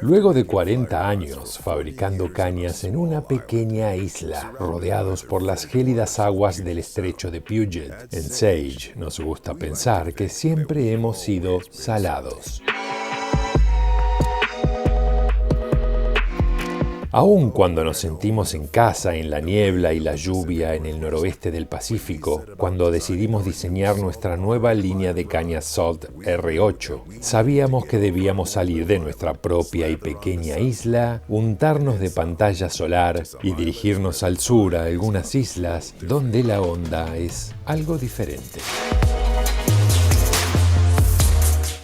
Luego de 40 años fabricando cañas en una pequeña isla, rodeados por las gélidas aguas del estrecho de Puget, en Sage nos gusta pensar que siempre hemos sido salados. Aun cuando nos sentimos en casa en la niebla y la lluvia en el noroeste del Pacífico, cuando decidimos diseñar nuestra nueva línea de cañas Salt R8, sabíamos que debíamos salir de nuestra propia y pequeña isla, untarnos de pantalla solar y dirigirnos al sur a algunas islas donde la onda es algo diferente.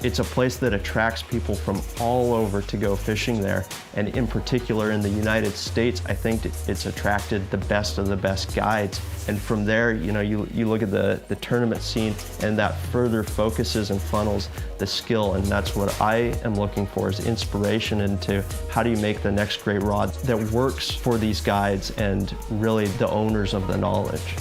It's a place that attracts people from all over to go fishing there. And in particular in the United States, I think it's attracted the best of the best guides. And from there, you know, you look at the tournament scene, and that further focuses and funnels the skill. And that's what I am looking for, is inspiration into how do you make the next great rod that works for these guides and really the owners of the knowledge.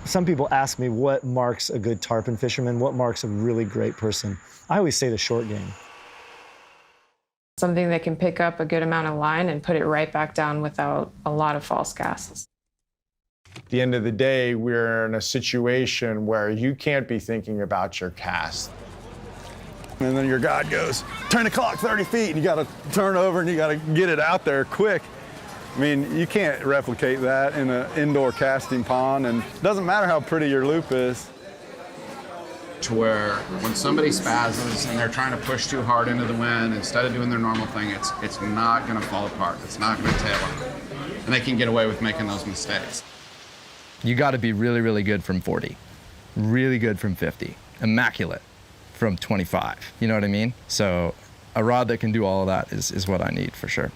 Some people ask me what marks a good tarpon fisherman, what marks a really great person. I always say the short game. Something that can pick up a good amount of line and put it right back down without a lot of false casts. At the end of the day, we're in a situation where you can't be thinking about your cast. And then your guide goes, turn the clock 30 feet, and you gotta turn over and you gotta get it out there quick. I mean, you can't replicate that in an indoor casting pond, and it doesn't matter how pretty your loop is. To where when somebody spazzes and they're trying to push too hard into the wind, instead of doing their normal thing, it's not gonna fall apart. It's not gonna tail up. And they can get away with making those mistakes. You gotta be really, really good from 40, really good from 50, immaculate from 25, you know what I mean? So a rod that can do all of that is what I need for sure.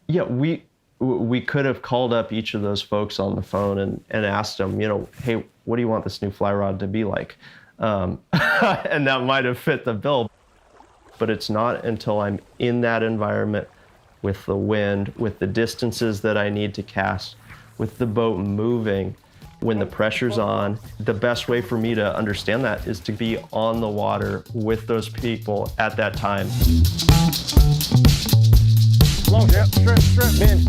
Yeah, we could have called up each of those folks on the phone and asked them, you know, hey, what do you want this new fly rod to be like? And that might have fit the bill. But it's not until I'm in that environment with the wind, with the distances that I need to cast, with the boat moving, when the pressure's on. The best way for me to understand that is to be on the water with those people at that time. Long yep, strip, bend.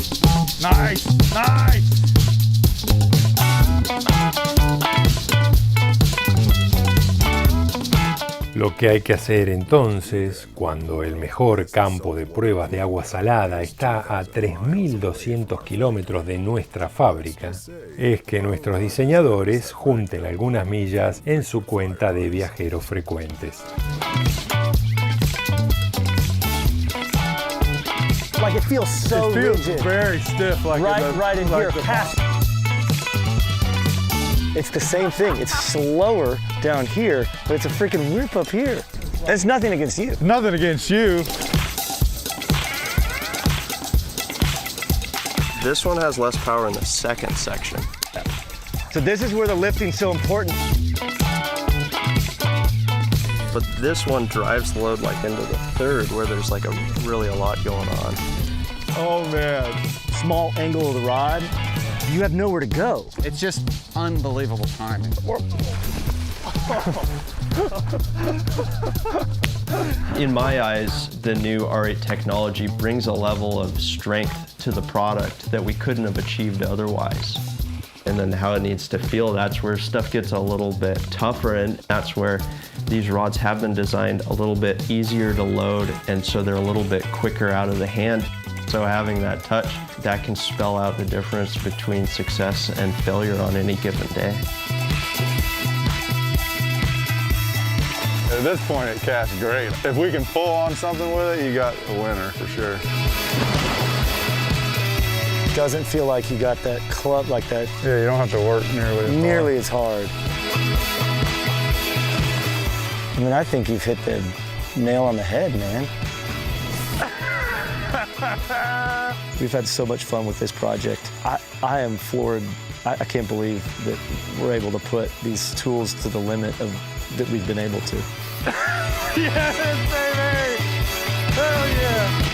Nice, nice. Lo que hay que hacer entonces, cuando el mejor campo de pruebas de agua salada está a 3.200 kilómetros de nuestra fábrica, es que nuestros diseñadores junten algunas millas en su cuenta de viajeros frecuentes. Like it feels so rigid. Very stiff, like right in like here. It's the same thing. It's slower down here, but it's a freaking whip up here. And it's nothing against you. Nothing against you. This one has less power in the second section. So this is where the lifting's so important. But this one drives the load like into the third, where there's like really a lot going on. Oh man. Small angle of the rod, you have nowhere to go. It's just unbelievable timing. In my eyes, the new R8 technology brings a level of strength to the product that we couldn't have achieved otherwise. And then how it needs to feel, that's where stuff gets a little bit tougher, and that's where these rods have been designed a little bit easier to load, and so they're a little bit quicker out of the hand. So having that touch, that can spell out the difference between success and failure on any given day. At this point, it casts great. If we can pull on something with it, you got a winner for sure. Doesn't feel like you got that club like that. Yeah, you don't have to work nearly as hard. I mean, I think you've hit the nail on the head, man. We've had so much fun with this project. I am floored. I can't believe that we're able to put these tools to the limit of that we've been able to. Yes, baby! Hell yeah!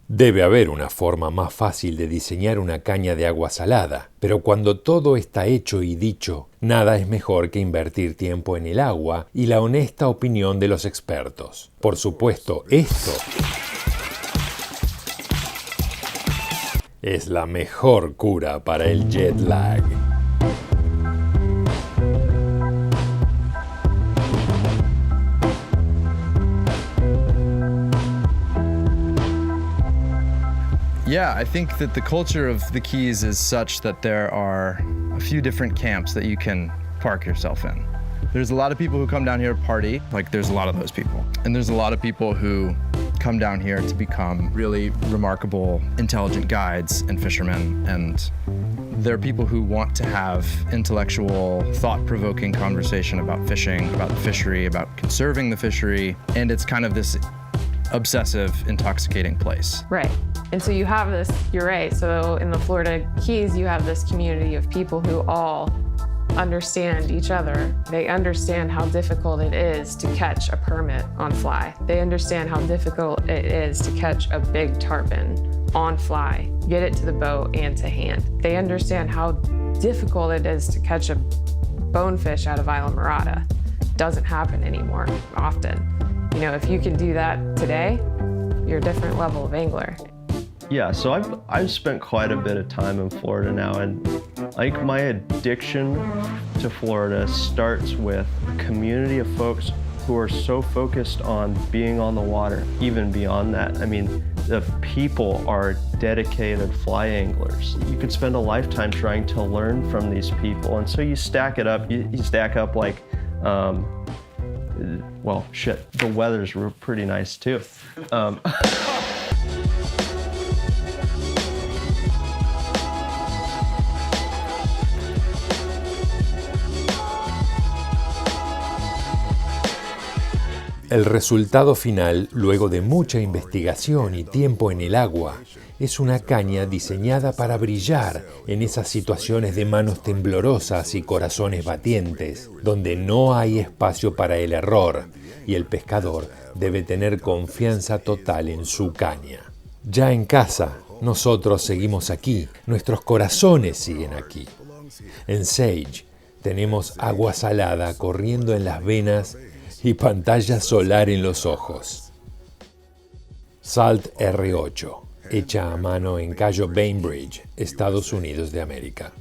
Debe haber una forma más fácil de diseñar una caña de agua salada, pero cuando todo está hecho y dicho, nada es mejor que invertir tiempo en el agua y la honesta opinión de los expertos. Por supuesto, esto es la mejor cura para el jet lag. Yeah, I think that the culture of the Keys is such that there are a few different camps that you can park yourself in. There's a lot of people who come down here to party, like there's a lot of those people. And there's a lot of people who come down here to become really remarkable, intelligent guides and fishermen. And there are people who want to have intellectual, thought-provoking conversation about fishing, about the fishery, about conserving the fishery. And it's kind of this obsessive, intoxicating place. Right. And so you have this, you're right, so in the Florida Keys, you have this community of people who all understand each other. They understand how difficult it is to catch a permit on fly. They understand how difficult it is to catch a big tarpon on fly, get it to the boat and to hand. They understand how difficult it is to catch a bonefish out of Isla Morada. Doesn't happen anymore often. You know, if you can do that today, you're a different level of angler. Yeah, so I've spent quite a bit of time in Florida now, and like my addiction to Florida starts with a community of folks who are so focused on being on the water, even beyond that. I mean, the people are dedicated fly anglers. You could spend a lifetime trying to learn from these people, and so you stack it up. You stack up like, well, shit, the weather's pretty nice too. El resultado final, luego de mucha investigación y tiempo en el agua, es una caña diseñada para brillar en esas situaciones de manos temblorosas y corazones batientes, donde no hay espacio para el error y el pescador debe tener confianza total en su caña. Ya en casa, nosotros seguimos aquí, nuestros corazones siguen aquí. En Sage tenemos agua salada corriendo en las venas y pantalla solar en los ojos. Salt R8, hecha a mano en Cayo Bainbridge, Estados Unidos de América.